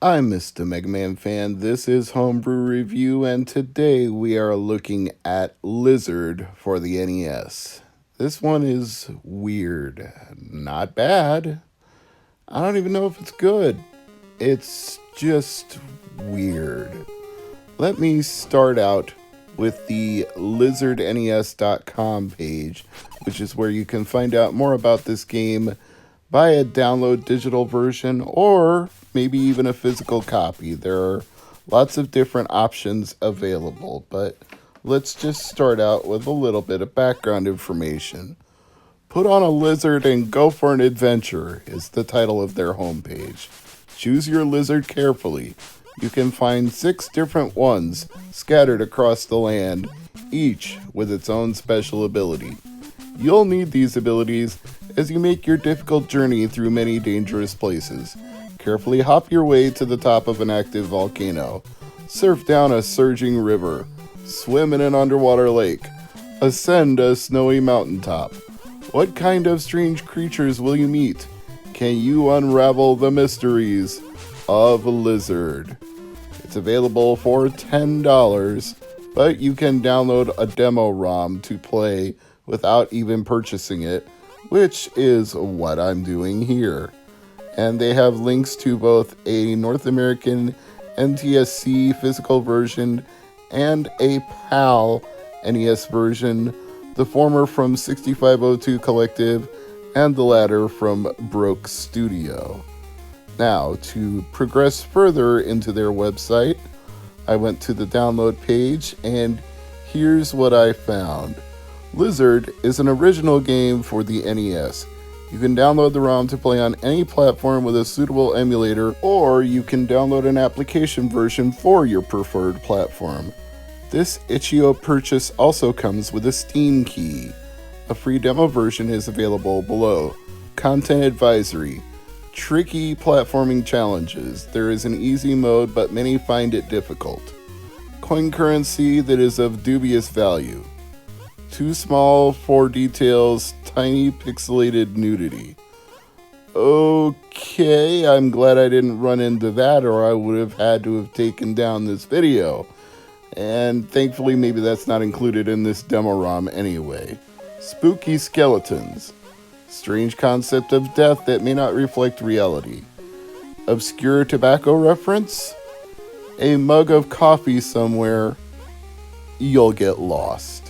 I'm Mr. MegaManFan. This is Homebrew Review, and today we are looking at Lizard for the NES. This one is weird. Not bad. I don't even know if it's good. It's just weird. Let me start out with the lizardnes.com page, which is where you can find out more about this game, buy a download digital version, or maybe even a physical copy. There are lots of different options available, but let's just start out with a little bit of background information. Put on a lizard and go for an adventure is the title of their homepage. Choose your lizard carefully. You can find 6 different ones scattered across the land, each with its own special ability. You'll need these abilities as you make your difficult journey through many dangerous places. Carefully hop your way to the top of an active volcano. Surf down a surging river. Swim in an underwater lake. Ascend a snowy mountaintop. What kind of strange creatures will you meet? Can you unravel the mysteries of Lizard? It's available for $10, but you can download a demo ROM to play without even purchasing it, which is what I'm doing here. And they have links to both a North American NTSC physical version and a PAL NES version, the former from 6502 Collective and the latter from Broke Studio. Now, to progress further into their website, I went to the download page, and here's what I found. Lizard is an original game for the NES. You can download the ROM to play on any platform with a suitable emulator, or you can download an application version for your preferred platform. This itch.io purchase also comes with a Steam key. A free demo version is available below. Content advisory. Tricky platforming challenges. There is an easy mode, but many find it difficult. Coin currency that is of dubious value. Too small for details, tiny pixelated nudity. Okay, I'm glad I didn't run into that, or I would have had to have taken down this video. And thankfully, maybe that's not included in this demo ROM anyway. Spooky skeletons. Strange concept of death that may not reflect reality. Obscure tobacco reference? A mug of coffee somewhere. You'll get lost.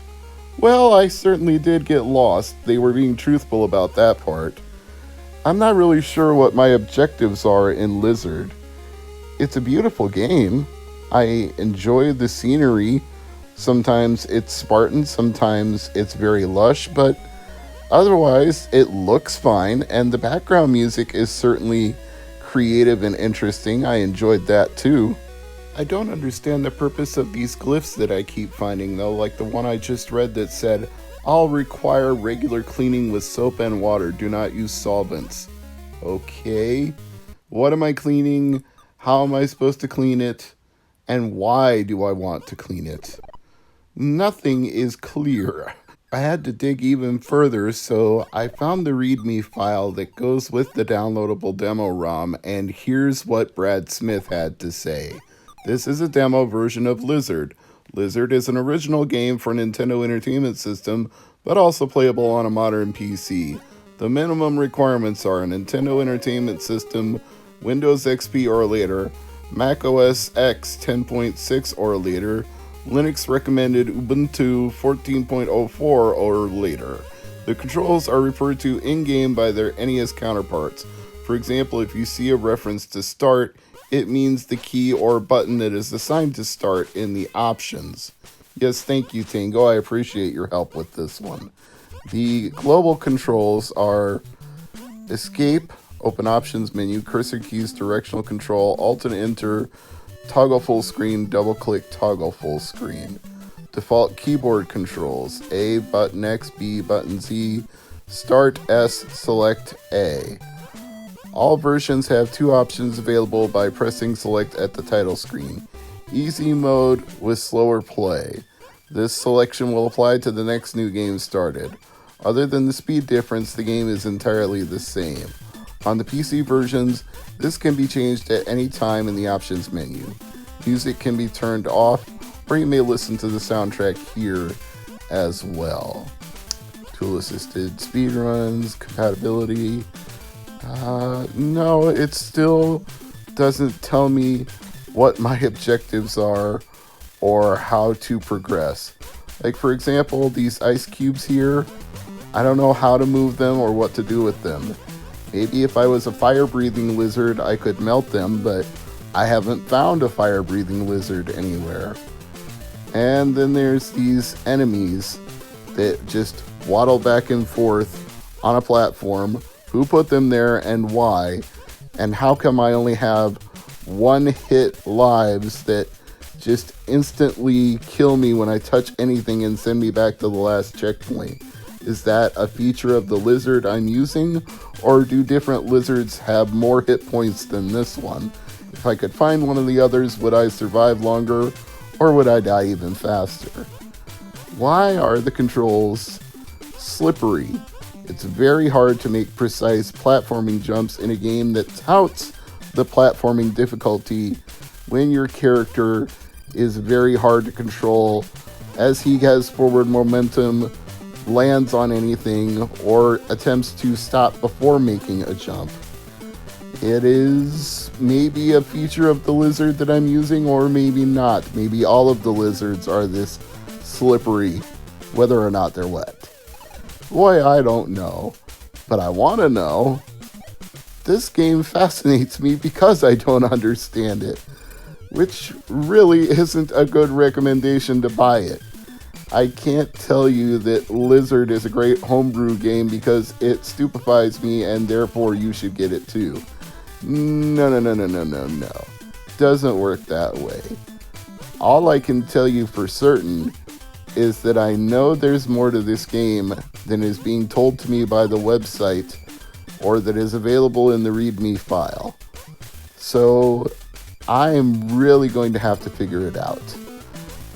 Well, I certainly did get lost. They were being truthful about that part. I'm not really sure what my objectives are in Lizard. It's a beautiful game. I enjoy the scenery. Sometimes it's Spartan, sometimes it's very lush, but otherwise, it looks fine, and the background music is certainly creative and interesting. I enjoyed that too. I don't understand the purpose of these glyphs that I keep finding, though, like the one I just read that said, "I'll require regular cleaning with soap and water. Do not use solvents." Okay, what am I cleaning? How am I supposed to clean it? And why do I want to clean it? Nothing is clear. I had to dig even further, so I found the README file that goes with the downloadable demo ROM, and here's what Brad Smith had to say. This is a demo version of Lizard. Lizard is an original game for Nintendo Entertainment System, but also playable on a modern PC. The minimum requirements are a Nintendo Entertainment System, Windows XP or later, Mac OS X 10.6 or later, Linux recommended Ubuntu 14.04 or later. The controls are referred to in-game by their NES counterparts. For example, if you see a reference to start, it means the key or button that is assigned to start in the options. Yes, thank you, Tango. I appreciate your help with this one. The global controls are escape, open options menu, cursor keys, directional control, alt and enter, toggle full screen, double click, toggle full screen. Default keyboard controls, A, button X, B, button Z, start S, select A. All versions have 2 options available by pressing select at the title screen. Easy mode with slower play. This selection will apply to the next new game started. Other than the speed difference, the game is entirely the same. On the PC versions, This can be changed at any time in the options menu. Music can be turned off, or you may listen to the soundtrack here as well. Tool-assisted speedruns, compatibility. No, it still doesn't tell me what my objectives are or how to progress. Like, for example, these ice cubes here, I don't know how to move them or what to do with them. Maybe if I was a fire-breathing lizard, I could melt them, but I haven't found a fire-breathing lizard anywhere. And then there's these enemies that just waddle back and forth on a platform. Who put them there and why? And how come I only have one-hit lives that just instantly kill me when I touch anything and send me back to the last checkpoint? Is that a feature of the lizard I'm using, or do different lizards have more hit points than this one? If I could find one of the others, would I survive longer, or would I die even faster? Why are the controls slippery? It's very hard to make precise platforming jumps in a game that touts the platforming difficulty when your character is very hard to control as he has forward momentum, lands on anything, or attempts to stop before making a jump. It is maybe a feature of the lizard that I'm using, or maybe not. Maybe all of the lizards are this slippery, whether or not they're wet. Boy, I don't know, but I want to know. This game fascinates me because I don't understand it, which really isn't a good recommendation to buy it. I can't tell you that Lizard is a great homebrew game because it stupefies me and therefore you should get it too. No. Doesn't work that way. All I can tell you for certain is that I know there's more to this game than is being told to me by the website or that is available in the README file. So I'm really going to have to figure it out.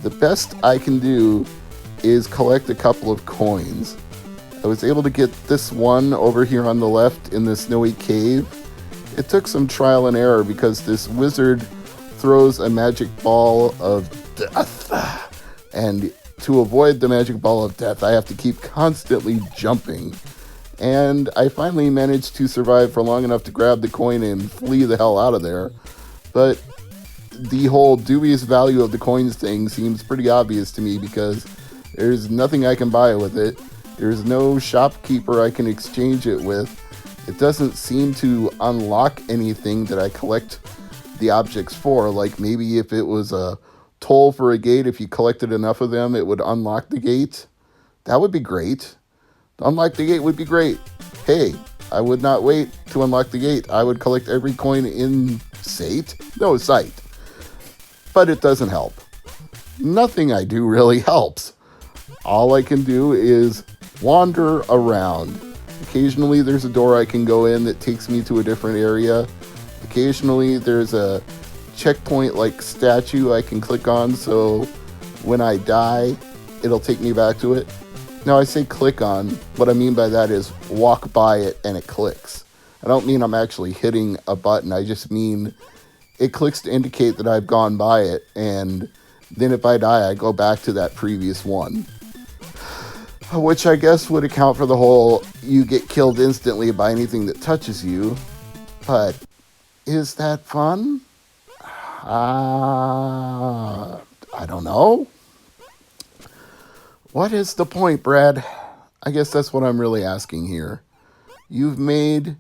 The best I can do is collect a couple of coins. I was able to get this one over here on the left in the snowy cave. It took some trial and error because this wizard throws a magic ball of death, and to avoid the magic ball of death, I have to keep constantly jumping. And I finally managed to survive for long enough to grab the coin and flee the hell out of there. But the whole dubious value of the coins thing seems pretty obvious to me because there's nothing I can buy with it. There's no shopkeeper I can exchange it with. It doesn't seem to unlock anything that I collect the objects for. Like maybe if it was a toll for a gate, if you collected enough of them, it would unlock the gate. That would be great. Unlock the gate would be great. Hey, I would not wait to unlock the gate. I would collect every coin in sight. But it doesn't help. Nothing I do really helps. All I can do is wander around. Occasionally there's a door I can go in that takes me to a different area. Occasionally there's a checkpoint like statue I can click on, so when I die, it'll take me back to it. Now I say click on, what I mean by that is walk by it and it clicks. I don't mean I'm actually hitting a button, I just mean it clicks to indicate that I've gone by it, and then if I die, I go back to that previous one. Which I guess would account for the whole you get killed instantly by anything that touches you. But is that fun? I don't know. What is the point, Brad? I guess that's what I'm really asking here. You've made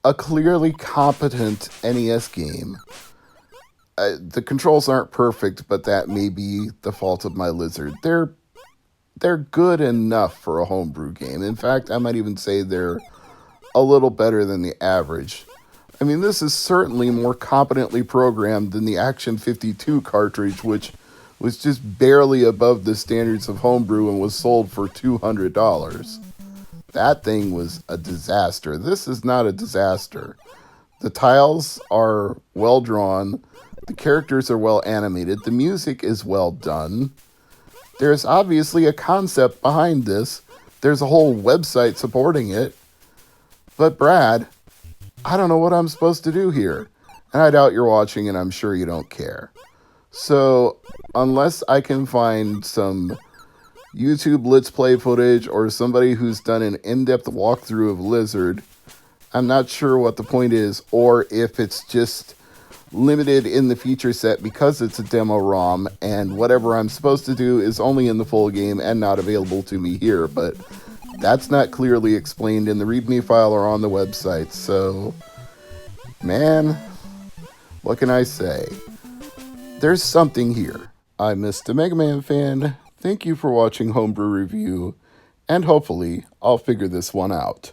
a clearly competent NES game. The controls aren't perfect, but that may be the fault of my lizard. They're good enough for a homebrew game. In fact, I might even say they're a little better than the average. I mean, this is certainly more competently programmed than the Action 52 cartridge, which was just barely above the standards of homebrew and was sold for $200. That thing was a disaster. This is not a disaster. The tiles are well drawn. The characters are well animated. The music is well done. There's obviously a concept behind this. There's a whole website supporting it. But Brad, I don't know what I'm supposed to do here. And I doubt you're watching, and I'm sure you don't care. So, unless I can find some YouTube Let's Play footage or somebody who's done an in-depth walkthrough of Lizard, I'm not sure what the point is, or if it's just limited in the feature set because it's a demo ROM, and whatever I'm supposed to do is only in the full game and not available to me here, but that's not clearly explained in the README file or on the website, so, man, what can I say? There's something here. I'm Mr. MegaManFan. Thank you for watching Homebrew Review, and hopefully I'll figure this one out.